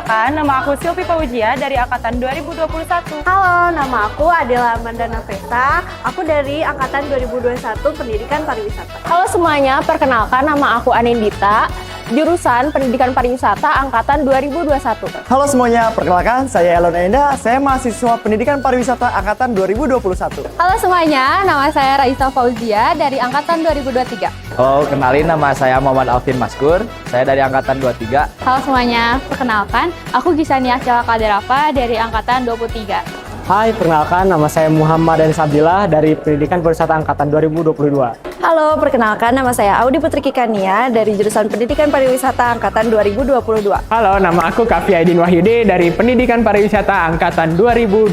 Perkenalkan, nama aku Silvi Paujia dari Angkatan 2021. Halo, nama aku Adela Amanda Nafesa. Aku dari Angkatan 2021 Pendidikan Pariwisata. Halo semuanya, perkenalkan nama aku Anindita, jurusan Pendidikan Pariwisata Angkatan 2021. Halo semuanya, perkenalkan saya Elon Enda, saya mahasiswa Pendidikan Pariwisata Angkatan 2021. Halo semuanya, nama saya Raisa Fauzia dari Angkatan 2023. Halo, kenalin nama saya Muhammad Alvin Maskur, saya dari Angkatan 23. Halo semuanya, perkenalkan aku Gisania Cela Kaderava dari Angkatan 23. Hai, perkenalkan nama saya Muhammad Dan Sabdillah dari Pendidikan Pariwisata Angkatan 2022. Halo, perkenalkan nama saya Audi Putri Kikania dari jurusan Pendidikan Pariwisata Angkatan 2022. Halo, nama aku Kavi Aidin Wahyudi dari Pendidikan Pariwisata Angkatan 2022.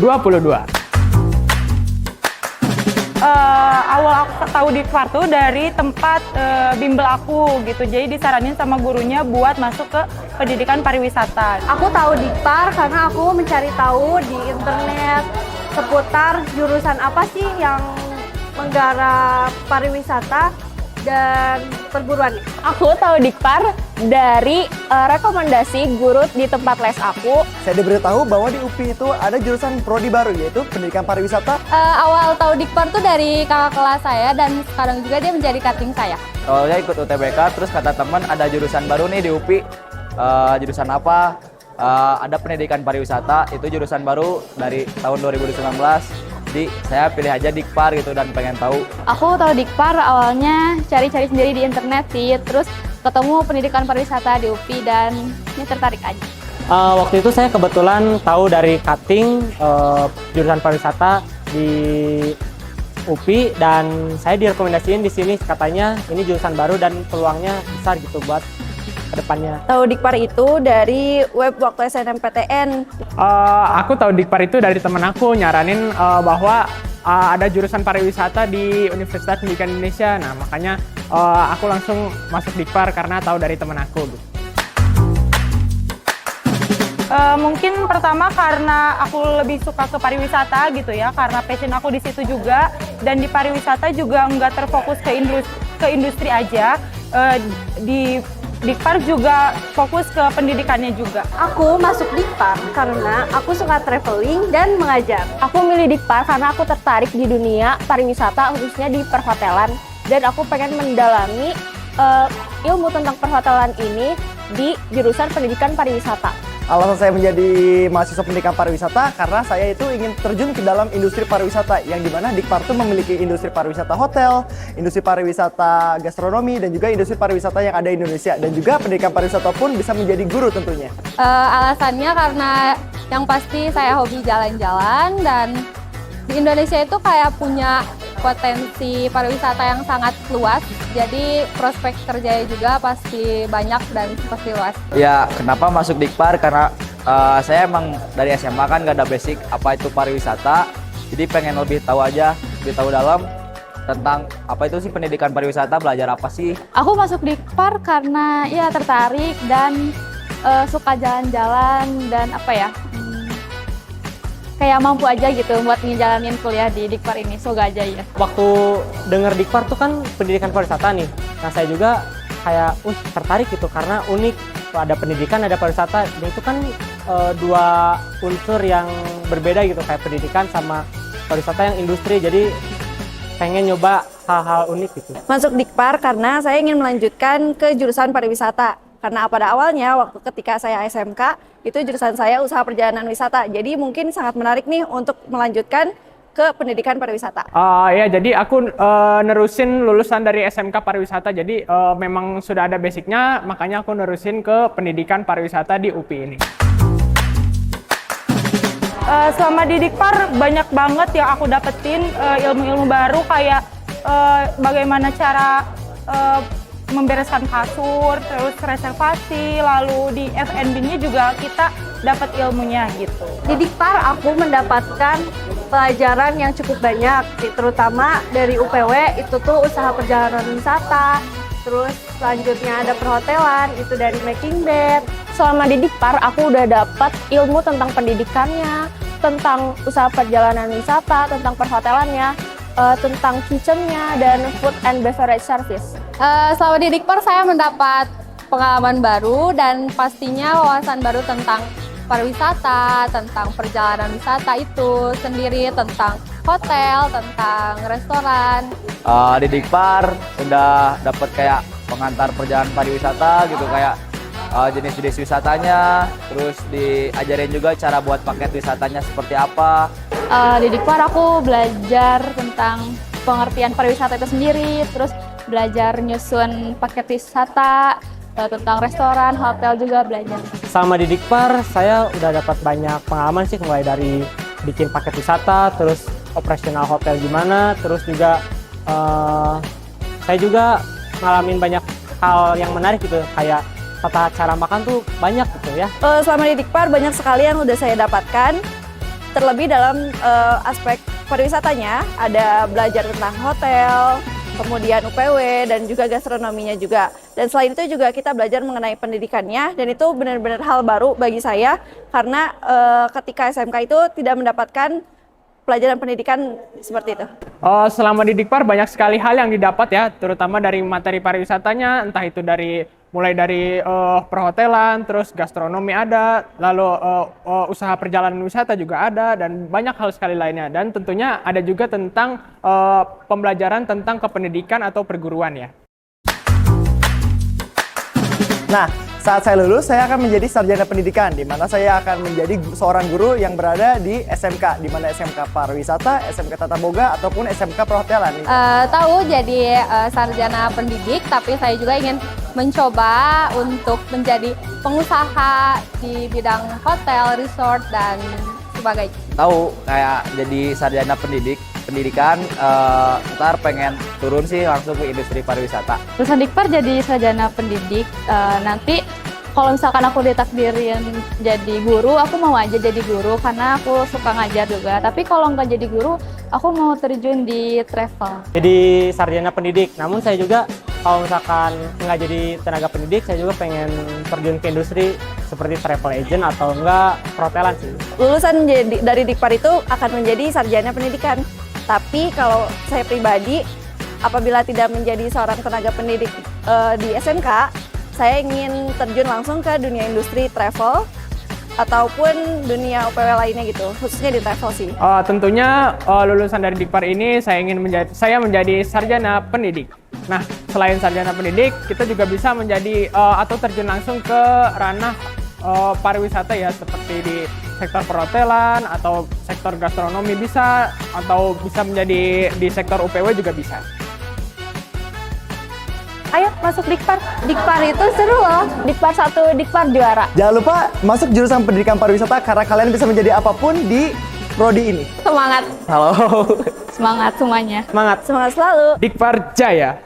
Awal aku tahu Dikpar tuh dari tempat bimbel aku gitu. Jadi disaranin sama gurunya buat masuk ke pendidikan pariwisata. Aku tahu Dikpar karena aku mencari tahu di internet seputar jurusan apa sih yang menggarap pariwisata dan perguruannya. Aku tahu Dikpar dari rekomendasi guru di tempat les aku. Saya diberitahu bahwa di UPI itu ada jurusan prodi baru yaitu Pendidikan Pariwisata. Awal tahu Dikpar tuh dari kakak kelas saya dan sekarang juga dia menjadi cutting saya. Awalnya ikut UTBK, terus kata teman ada jurusan baru nih di UPI. Jurusan apa? Ada Pendidikan Pariwisata, itu jurusan baru dari tahun 2019. Jadi saya pilih aja Dikpar gitu dan pengen tahu. Aku tahu Dikpar awalnya cari-cari sendiri di internet sih, terus ketemu pendidikan pariwisata di UPI dan ini tertarik aja. Waktu itu saya kebetulan tahu dari cutting jurusan pariwisata di UPI dan saya direkomendasiin di sini, katanya ini jurusan baru dan peluangnya besar gitu buat kedepannya. Tahu Dikpar itu dari web waktu SNMPTN. Aku tahu Dikpar itu dari teman aku nyaranin bahwa ada jurusan pariwisata di Universitas Pendidikan Indonesia. Nah, makanya aku langsung masuk Dikpar karena tahu dari teman aku. Mungkin pertama karena aku lebih suka ke pariwisata gitu ya, karena passion aku di situ juga, dan di pariwisata juga nggak terfokus ke industri aja. Di Dikpar juga fokus ke pendidikannya juga. Aku masuk Dikpar karena aku suka traveling dan mengajar. Aku milih Dikpar karena aku tertarik di dunia pariwisata, khususnya di perhotelan, dan aku pengen mendalami ilmu tentang perhotelan ini di jurusan Pendidikan Pariwisata. Alasan saya menjadi mahasiswa Pendidikan Pariwisata karena saya itu ingin terjun ke dalam industri pariwisata yang dimana Dikpar itu memiliki industri pariwisata hotel, industri pariwisata gastronomi, dan juga industri pariwisata yang ada di Indonesia. Dan juga Pendidikan Pariwisata pun bisa menjadi guru tentunya. Alasannya karena yang pasti saya hobi jalan-jalan dan di Indonesia itu kayak punya potensi pariwisata yang sangat luas, jadi prospek kerjanya juga pasti banyak dan pasti luas. Ya, kenapa masuk Dikpar? Karena saya emang dari SMA kan gak ada basic apa itu pariwisata, jadi pengen lebih tahu aja, lebih tahu dalam tentang apa itu sih pendidikan pariwisata, belajar apa sih. Aku masuk Dikpar karena ya tertarik dan suka jalan-jalan dan apa ya, kayak mampu aja gitu buat ngejalanin kuliah di Dikpar ini, semoga aja ya. Waktu denger Dikpar tuh kan pendidikan pariwisata nih. Nah, saya juga kayak tertarik gitu karena unik. Ada pendidikan, ada pariwisata. Dan itu kan dua unsur yang berbeda gitu, kayak pendidikan sama pariwisata yang industri. Jadi pengen nyoba hal-hal unik gitu. Masuk Dikpar karena saya ingin melanjutkan ke jurusan pariwisata. Karena pada awalnya waktu ketika saya SMK itu jurusan saya usaha perjalanan wisata. Jadi mungkin sangat menarik nih untuk melanjutkan ke pendidikan pariwisata. Ya, jadi aku nerusin lulusan dari SMK pariwisata. Jadi memang sudah ada basicnya, makanya aku nerusin ke pendidikan pariwisata di UPI ini. Selama di Dikpar banyak banget yang aku dapetin ilmu-ilmu baru, kayak bagaimana cara membereskan kasur, terus reservasi, lalu di F&B-nya juga kita dapat ilmunya gitu. Di Dikpar aku mendapatkan pelajaran yang cukup banyak, terutama dari UPW itu tuh usaha perjalanan wisata, terus selanjutnya ada perhotelan, itu dari making bed. Selama di Dikpar aku udah dapat ilmu tentang pendidikannya, tentang usaha perjalanan wisata, tentang perhotelannya, tentang kitchennya dan food and beverage service. Selama di Dikpar saya mendapat pengalaman baru dan pastinya wawasan baru tentang pariwisata, tentang perjalanan wisata itu sendiri, tentang hotel, tentang restoran. Di Dikpar udah dapat kayak pengantar perjalanan pariwisata gitu, kayak jenis-jenis wisatanya, terus diajarin juga cara buat paket wisatanya seperti apa. Di Dikpar aku belajar tentang pengertian pariwisata itu sendiri, terus belajar nyusun paket wisata, tentang restoran, hotel juga belajar. Sama di Dikpar, saya udah dapat banyak pengalaman sih, mulai dari bikin paket wisata, terus operasional hotel gimana, terus juga saya juga ngalamin banyak hal yang menarik gitu, kayak tata cara makan tuh banyak gitu ya. Selama di Dikpar banyak sekali yang udah saya dapatkan, terlebih dalam aspek pariwisatanya, ada belajar tentang hotel, kemudian UPW, dan juga gastronominya juga. Dan selain itu juga kita belajar mengenai pendidikannya, dan itu benar-benar hal baru bagi saya, karena ketika SMK itu tidak mendapatkan pelajaran pendidikan seperti itu. Selama di Dikpar banyak sekali hal yang didapat ya, terutama dari materi pariwisatanya, entah itu mulai dari perhotelan, terus gastronomi ada, lalu usaha perjalanan wisata juga ada, dan banyak hal sekali lainnya. Dan tentunya ada juga tentang pembelajaran tentang kependidikan atau perguruan ya. Nah, saat saya lulus, saya akan menjadi sarjana pendidikan, di mana saya akan menjadi seorang guru yang berada di SMK, di mana SMK Pariwisata, SMK Tata Boga, ataupun SMK Perhotelan. Tahu jadi sarjana pendidik, tapi saya juga ingin mencoba untuk menjadi pengusaha di bidang hotel, resort, dan sebagainya. Tahu kayak jadi sarjana pendidikan, ntar pengen turun sih langsung ke industri pariwisata. Lulusan Dikpar jadi sarjana pendidik, nanti kalau misalkan aku ditakdirin jadi guru, aku mau aja jadi guru karena aku suka ngajar juga. Tapi kalau nggak jadi guru, aku mau terjun di travel. Jadi sarjana pendidik, namun saya juga kalau misalkan nggak jadi tenaga pendidik, saya juga pengen terjun ke industri seperti travel agent atau enggak perhotelan sih. Lulusan dari Dikpar itu akan menjadi sarjana pendidikan. Tapi kalau saya pribadi, apabila tidak menjadi seorang tenaga pendidik di SMK, saya ingin terjun langsung ke dunia industri travel ataupun dunia UPW lainnya gitu, khususnya di travel sih. Tentunya lulusan dari Dikpar ini saya menjadi sarjana pendidik. Nah, selain sarjana pendidik, kita juga bisa menjadi atau terjun langsung ke ranah pariwisata ya, seperti di sektor perhotelan atau sektor gastronomi bisa, atau bisa menjadi di sektor UPW juga bisa. Ayo masuk Dikpar. Dikpar itu seru loh, Dikpar 1, Dikpar juara. Jangan lupa masuk jurusan pendidikan pariwisata karena kalian bisa menjadi apapun di prodi ini. Semangat, Halo. semangat semuanya. Semangat! Semangat selalu! Dikpar Jaya.